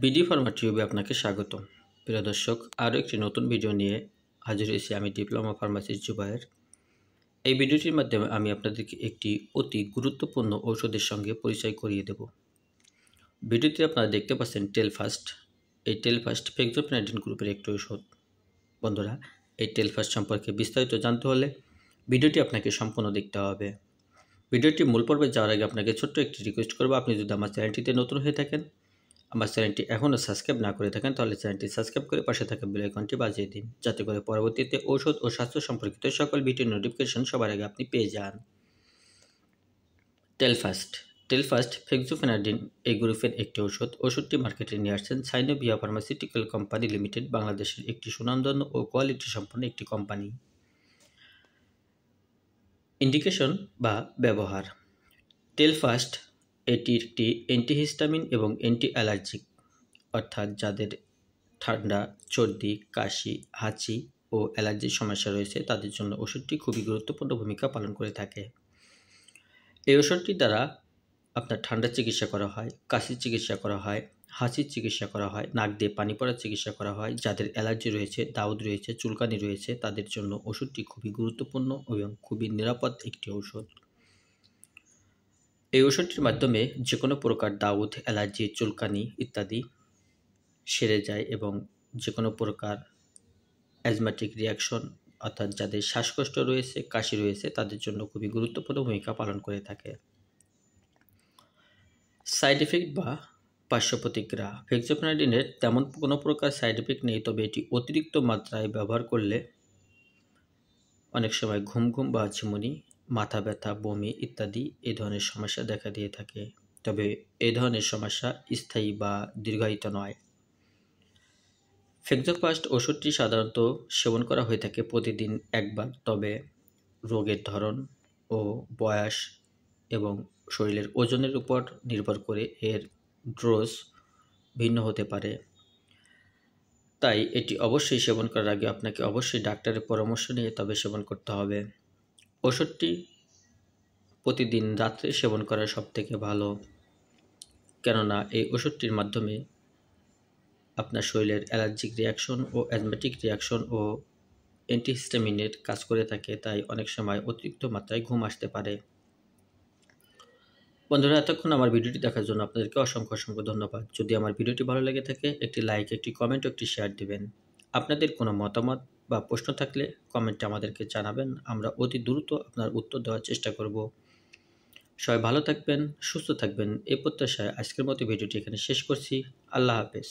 BD Pharma টিউবে আপনাকে স্বাগতম। প্রিয় দর্শক, আরও একটি নতুন ভিডিও নিয়ে হাজির হয়েছি আমি ডিপ্লোমা ফার্মাসিস্ট জুবায়ের। এই ভিডিওটির মাধ্যমে আমি আপনাদেরকে একটি অতি গুরুত্বপূর্ণ ঔষধের সঙ্গে পরিচয় করিয়ে দেব। ভিডিওতে আপনারা দেখতে পাচ্ছেন টেলফাস্ট। এই টেলফাস্ট ফেক্সোপেনাডিন গ্রুপের একটি ঔষধ। বন্ধুরা, এই টেলফাস্ট সম্পর্কে বিস্তারিত জানতে হলে ভিডিওটি আপনাকে সম্পূর্ণ দেখতে হবে। ভিডিওটি মূল পর্বে যাওয়ার আগে আপনাকে ছোট্ট একটি রিকোয়েস্ট করবো, আপনি যদি আমার চ্যানেলটিতে নতুন হয়ে থাকেন, আমার চ্যানেলটি এখনও সাবস্ক্রাইব না করে থাকেন, তাহলে চ্যানেলটি সাবস্ক্রাইব করে পাশে থাকা বেল আইকনটি বাজিয়ে দিন, যাতে করে পরবর্তীতে ঔষধ ও স্বাস্থ্য সম্পর্কিত সকল ভিডিও নোটিফিকেশন সবার আগে আপনি পেয়ে যান। টেলফাস্ট ফেক্সোপেনাডিন এই গ্রুপের একটি ঔষধ। ওষুধটি মার্কেটে নিয়ে আসছেন সাইনোভিয়া ফার্মাসিউটিক্যাল কোম্পানি লিমিটেড, বাংলাদেশের একটি সুনামধন্য ও কোয়ালিটি সম্পন্ন একটি কোম্পানি। ইন্ডিকেশন বা ব্যবহার: টেলফাস্ট এটি একটি অ্যান্টিহিস্টামিন এবং অ্যান্টি অ্যালার্জিক, অর্থাৎ যাদের ঠান্ডা, সর্দি, কাশি, হাঁচি ও অ্যালার্জির সমস্যা রয়েছে তাদের জন্য ওষুধটি খুবই গুরুত্বপূর্ণ ভূমিকা পালন করে থাকে। এই ওষুধটি দ্বারা আপনার ঠান্ডার চিকিৎসা করা হয়, কাশির চিকিৎসা করা হয়, হাঁচির চিকিৎসা করা হয়, নাক দিয়ে পানি পড়ার চিকিৎসা করা হয়। যাদের অ্যালার্জি রয়েছে, দাউদ রয়েছে, চুলকানি রয়েছে তাদের জন্য ওষুধটি খুবই গুরুত্বপূর্ণ এবং খুবই নিরাপদ একটি ঔষধ। এই ওষুধটির মাধ্যমে যে কোনো প্রকার দাউদ, অ্যালার্জি, চুলকানি ইত্যাদি সেরে যায় এবং যে কোনো প্রকার অ্যাজমাটিক রিয়াকশন, অর্থাৎ যাদের শ্বাসকষ্ট রয়েছে, কাশি রয়েছে তাদের জন্য খুবই গুরুত্বপূর্ণ ভূমিকা পালন করে থাকে। সাইড এফেক্ট বা পার্শ্ব প্রতিক্রিয়া: ফেক্সোপেনাডিনের তেমন কোনো প্রকার সাইড এফেক্ট নেই, তবে এটি অতিরিক্ত মাত্রায় ব্যবহার করলে অনেক সময় ঘুম বা ঝিমুনি, মাথা ব্যথা, বমি ইত্যাদি এই ধরনের সমস্যা দেখা দিয়ে থাকে। তবে এই ধরনের সমস্যা স্থায়ী বা দীর্ঘায়িত নয়। ফেক্সোফাস্ট ওষুধটি সাধারণত সেবন করা হয়ে থাকে প্রতিদিন একবার, তবে রোগের ধরন ও বয়স এবং শরীরের ওজনের উপর নির্ভর করে এর ডোজ ভিন্ন হতে পারে। তাই এটি অবশ্যই সেবন করার আগে আপনাকে অবশ্যই ডাক্তারের পরামর্শ নিয়ে তবে সেবন করতে হবে। ওষুধটি প্রতিদিন রাত্রে সেবন করা সবথেকে ভালো, কেননা এই ওষুধটির মাধ্যমে আপনার শরীরের অ্যালার্জিক রিয়াকশন ও অ্যাজমেটিক রিয়াকশন ও অ্যান্টিহিস্টামিনের কাজ করে থাকে, তাই অনেক সময় অতিরিক্ত মাত্রায় ঘুম আসতে পারে। বন্ধুরা, এতক্ষণ আমার ভিডিওটি দেখার জন্য আপনাদেরকে অসংখ্য ধন্যবাদ। যদি আমার ভিডিওটি ভালো লেগে থাকে একটি লাইক, একটি কমেন্ট ও একটি শেয়ার দিবেন। আপনাদের কোনো মতামত বা প্রশ্ন থাকলে কমেন্টে আমাদেরকে জানাবেন, আমরা অতি দ্রুত আপনার উত্তর দেওয়ার চেষ্টা করব। সবাই ভালো থাকবেন, সুস্থ থাকবেন এই প্রত্যাশায় আজকের মতো ভিডিওটি এখানে শেষ করছি। আল্লাহ হাফেজ।